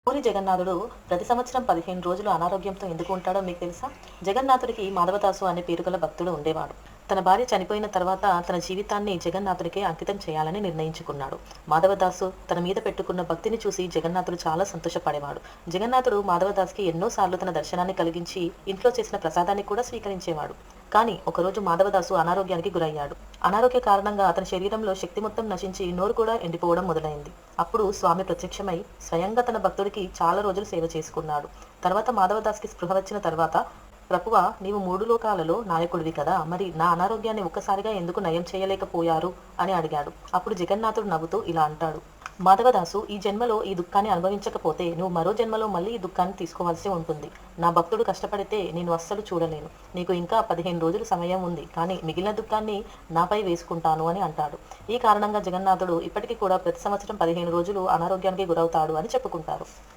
పూరి జగన్నాథుడు ప్రతి సంవత్సరం 15 రోజులు అనారోగ్యంతో ఎందుకు ఉంటాడో మీకు తెలుసా? జగన్నాథుడికి మాధవదాసు అనే పేరు గల భక్తుడు ఉండేవాడు. తన భార్య చనిపోయిన తర్వాత తన జీవితాన్ని జగన్నాథుడికే అంకితం చేయాలని నిర్ణయించుకున్నాడు. మాధవదాసు తన మీద పెట్టుకున్న భక్తిని చూసి జగన్నాథుడు చాలా సంతోషపడేవాడు. జగన్నాథుడు మాధవదాస్‌కి ఎన్నోసార్లు తన దర్శనాన్ని కలిగించి ఇంట్లో చేసిన ప్రసాదాన్ని కూడా స్వీకరించేవాడు. కానీ ఒకరోజు మాధవదాసు అనారోగ్యానికి గురయ్యాడు. అనారోగ్య కారణంగా అతని శరీరంలో శక్తి మొత్తం నశించి నోరు కూడా ఎండిపోవడం మొదలైంది. అప్పుడు స్వామి ప్రత్యక్షమై స్వయంగా తన భక్తుడికి చాలా రోజులు సేవ చేసుకున్నాడు. తర్వాత మాధవదాస్‌కి స్పృహ వచ్చిన తర్వాత, ప్రభువా, నీవు 3 లోకాలలో నాయకుడివి కదా, మరి నా అనారోగ్యాన్ని ఒక్కసారిగా ఎందుకు నయం చేయలేకపోయారు అని అడిగాడు. అప్పుడు జగన్నాథుడు నవ్వుతూ ఇలా అంటాడు: మాధవదాసు, ఈ జన్మలో ఈ దుఃఖాన్ని అనుభవించకపోతే నువ్వు మరో జన్మలో మళ్ళీ ఈ దుఃఖాన్ని తీసుకోవాల్సి ఉంటుంది. నా భక్తుడు కష్టపడితే నేను అస్సలు చూడలేను. నీకు ఇంకా 15 రోజులు సమయం ఉంది, కానీ మిగిలిన దుఃఖాన్ని నాపై వేసుకుంటాను అని అంటాడు. ఈ కారణంగా జగన్నాథుడు ఇప్పటికీ కూడా ప్రతి సంవత్సరం 15 రోజులు అనారోగ్యానికి గురవుతాడు అని చెప్పుకుంటారు.